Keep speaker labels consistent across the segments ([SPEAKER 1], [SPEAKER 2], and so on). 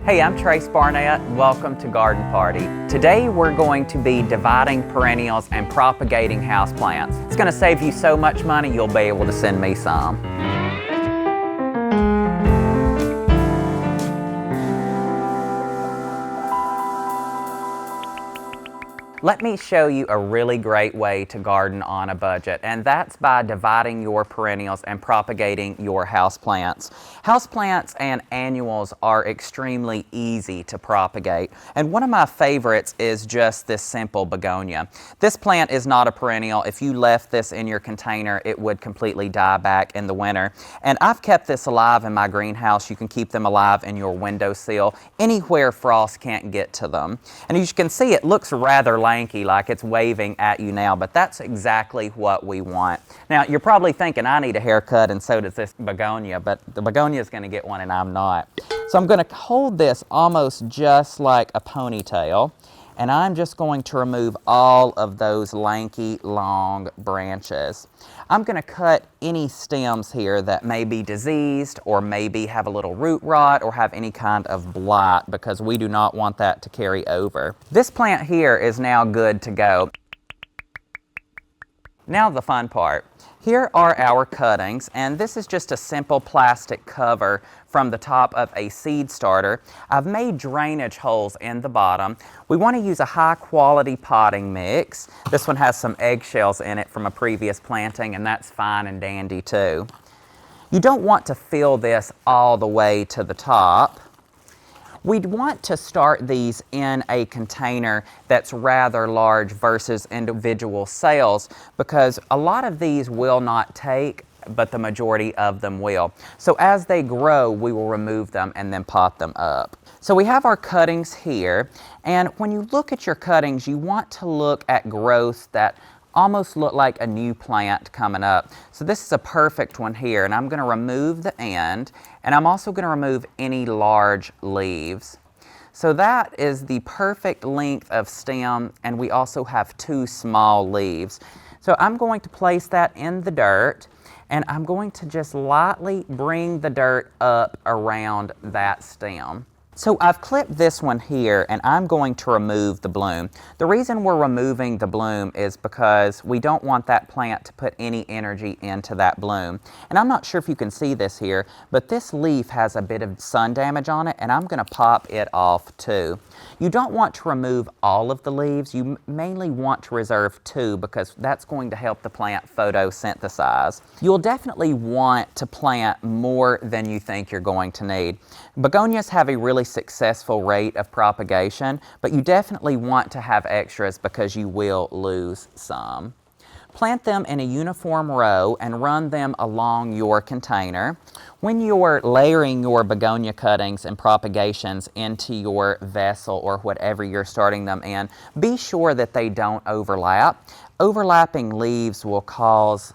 [SPEAKER 1] Hey, I'm Trace Barnett. Welcome to Garden Party. Today we're going to be dividing perennials and propagating houseplants. It's going to save you so much money you'll be able to send me some. Let me show you a really great way to garden on a budget, and that's by dividing your perennials and propagating your houseplants. Houseplants and annuals are extremely easy to propagate, and one of my favorites is just this simple begonia. This plant is not a perennial. If you left this in your container, it would completely die back in the winter. And I've kept this alive in my greenhouse. You can keep them alive in your windowsill, anywhere frost can't get to them. And as you can see, it looks rather lanky, like it's waving at you now, but that's exactly what we want. Now, you're probably thinking, I need a haircut and so does this begonia, but the begonia is going to get one and I'm not. So I'm going to hold this almost just like a ponytail, and I'm just going to remove all of those lanky, long branches. I'm going to cut any stems here that may be diseased or maybe have a little root rot or have any kind of blight, because we do not want that to carry over. This plant here is now good to go. Now the fun part. Here are our cuttings, and this is just a simple plastic cover from the top of a seed starter. I've made drainage holes in the bottom. We want to use a high quality potting mix. This one has some eggshells in it from a previous planting, and that's fine and dandy too. You don't want to fill this all the way to the top. We'd want to start these in a container that's rather large versus individual cells, because a lot of these will not take, but the majority of them will. So as they grow, we will remove them and then pot them up. So we have our cuttings here, and when you look at your cuttings, you want to look at growth that almost look like a new plant coming up. So this is a perfect one here, and I'm going to remove the end, and I'm also going to remove any large leaves. So that is the perfect length of stem, and we also have two small leaves. So I'm going to place that in the dirt, and I'm going to just lightly bring the dirt up around that stem. So I've clipped this one here, and I'm going to remove the bloom. The reason we're removing the bloom is because we don't want that plant to put any energy into that bloom. And I'm not sure if you can see this here, but this leaf has a bit of sun damage on it, and I'm going to pop it off too. You don't want to remove all of the leaves. You mainly want to reserve two, because that's going to help the plant photosynthesize. You'll definitely want to plant more than you think you're going to need. Begonias have a really successful rate of propagation, but you definitely want to have extras because you will lose some. Plant them in a uniform row and run them along your container. When you're layering your begonia cuttings and propagations into your vessel or whatever you're starting them in, be sure that they don't overlap. Overlapping leaves will cause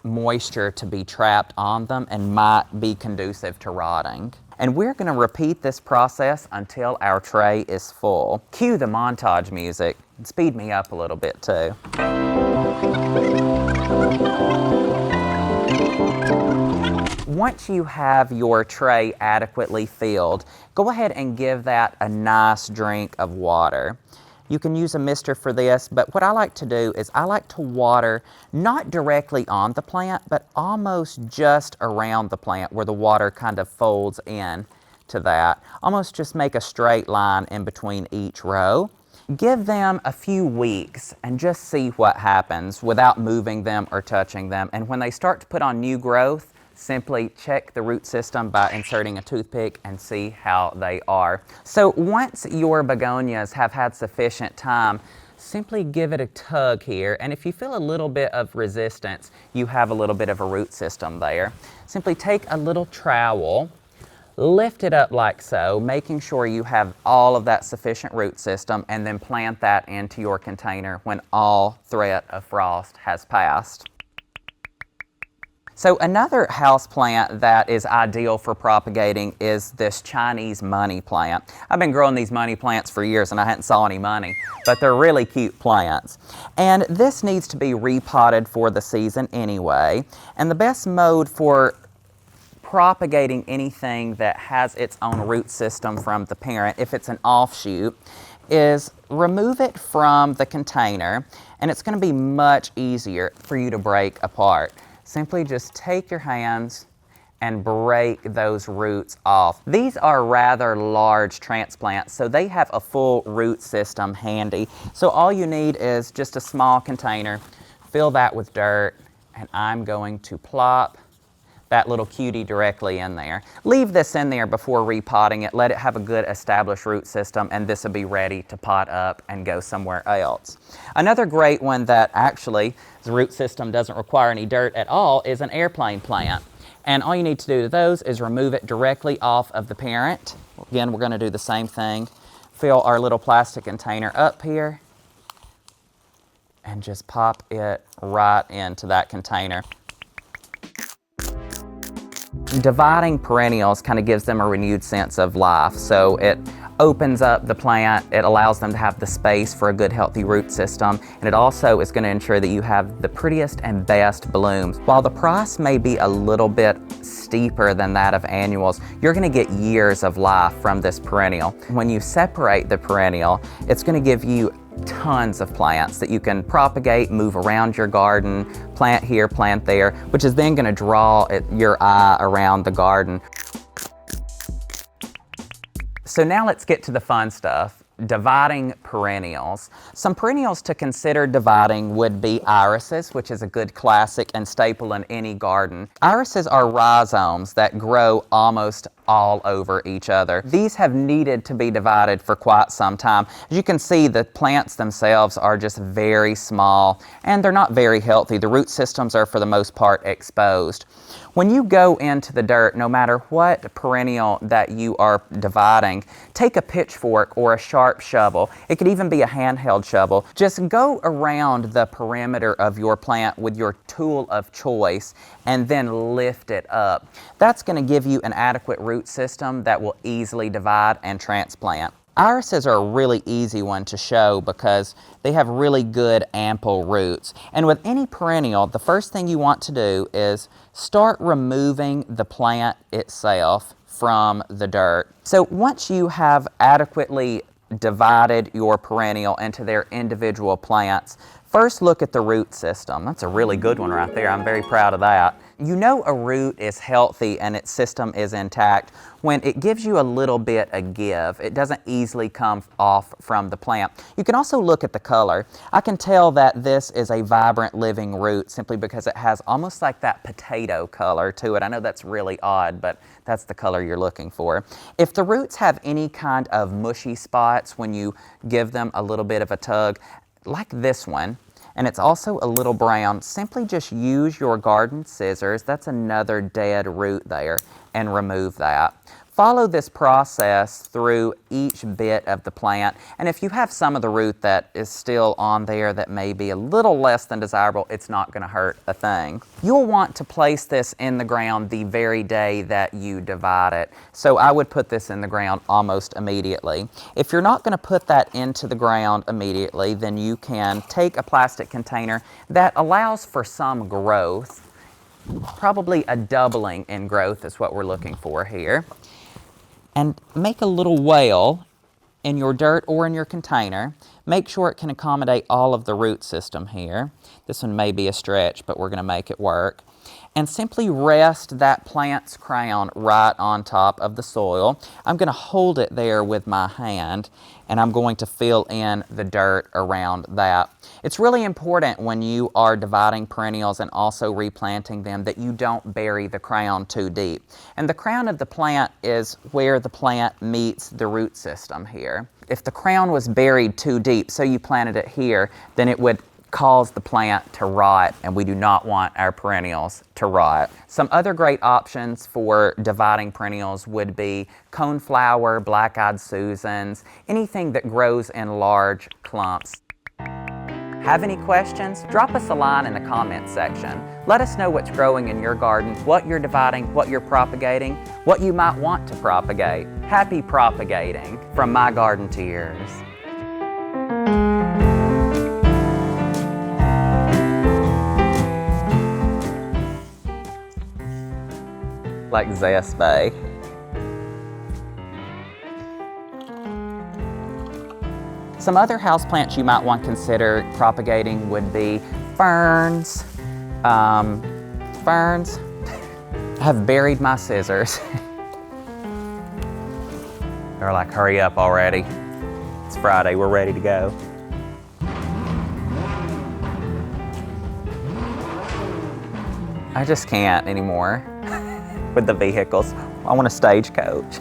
[SPEAKER 1] moisture to be trapped on them and might be conducive to rotting. And we're going to repeat this process until our tray is full. Cue the montage music. Speed me up a little bit too. Once you have your tray adequately filled, go ahead and give that a nice drink of water. You can use a mister for this, but what I like to do is I like to water not directly on the plant, but almost just around the plant where the water kind of folds in to that. Almost just make a straight line in between each row. Give them a few weeks and just see what happens without moving them or touching them. And when they start to put on new growth, simply check the root system by inserting a toothpick and see how they are. So once your begonias have had sufficient time, simply give it a tug here, and if you feel a little bit of resistance, you have a little bit of a root system there. Simply take a little trowel, lift it up like so, making sure you have all of that sufficient root system, and then plant that into your container when all threat of frost has passed. So another house plant that is ideal for propagating is this Chinese money plant. I've been growing these money plants for years and I hadn't saw any money, but they're really cute plants. And this needs to be repotted for the season anyway. And the best mode for propagating anything that has its own root system from the parent, if it's an offshoot, is remove it from the container, and it's going to be much easier for you to break apart. Simply just take your hands and break those roots off. These are rather large transplants, so they have a full root system handy. So all you need is just a small container, fill that with dirt, and I'm going to plop that little cutie directly in there. Leave this in there before repotting it. Let it have a good established root system, and this will be ready to pot up and go somewhere else. Another great one that actually the root system doesn't require any dirt at all is an airplane plant. And all you need to do to those is remove it directly off of the parent. Again, we're going to do the same thing. Fill our little plastic container up here and just pop it right into that container. Dividing perennials kind of gives them a renewed sense of life. So it opens up the plant, it allows them to have the space for a good healthy root system, and it also is going to ensure that you have the prettiest and best blooms. While the price may be a little bit steeper than that of annuals, you're going to get years of life from this perennial. When you separate the perennial, it's going to give you tons of plants that you can propagate, move around your garden, plant here, plant there, which is then going to draw your eye around the garden. So now let's get to the fun stuff, dividing perennials. Some perennials to consider dividing would be irises, which is a good classic and staple in any garden. Irises are rhizomes that grow almost all over each other. These have needed to be divided for quite some time. As you can see, the plants themselves are just very small and they're not very healthy. The root systems are for the most part exposed. When you go into the dirt, no matter what perennial that you are dividing, take a pitchfork or a sharp shovel. It could even be a handheld shovel. Just go around the perimeter of your plant with your tool of choice and then lift it up. That's going to give you an adequate root system that will easily divide and transplant. Irises are a really easy one to show because they have really good ample roots. And with any perennial, the first thing you want to do is start removing the plant itself from the dirt. So once you have adequately divided your perennial into their individual plants, first look at the root system. That's a really good one right there. I'm very proud of that. You know a root is healthy and its system is intact when it gives you a little bit of give. It doesn't easily come off from the plant. You can also look at the color. I can tell that this is a vibrant living root simply because it has almost like that potato color to it. I know that's really odd, but that's the color you're looking for. If the roots have any kind of mushy spots when you give them a little bit of a tug, like this one, and it's also a little brown, simply just use your garden scissors, that's another dead root there, and remove that. Follow this process through each bit of the plant, and if you have some of the root that is still on there that may be a little less than desirable, it's not going to hurt a thing. You'll want to place this in the ground the very day that you divide it, so I would put this in the ground almost immediately. If you're not going to put that into the ground immediately, then you can take a plastic container that allows for some growth. Probably a doubling in growth is what we're looking for here. And make a little well in your dirt or in your container. Make sure it can accommodate all of the root system here. This one may be a stretch, but we're going to make it work. And simply rest that plant's crown right on top of the soil. I'm going to hold it there with my hand, and I'm going to fill in the dirt around that. It's really important when you are dividing perennials and also replanting them that you don't bury the crown too deep. And the crown of the plant is where the plant meets the root system here. If the crown was buried too deep, so you planted it here, then it would cause the plant to rot, and we do not want our perennials to rot. Some other great options for dividing perennials would be coneflower, black-eyed Susans, anything that grows in large clumps. Have any questions? Drop us a line in the comments section. Let us know what's growing in your garden, what you're dividing, what you're propagating, what you might want to propagate. Happy propagating from my garden to yours. like Zest Bay. Some other houseplants you might want to consider propagating would be ferns. Ferns. I have buried my scissors. They're like, hurry up already. It's Friday, we're ready to go. I just can't anymore with the vehicles. I want a stagecoach.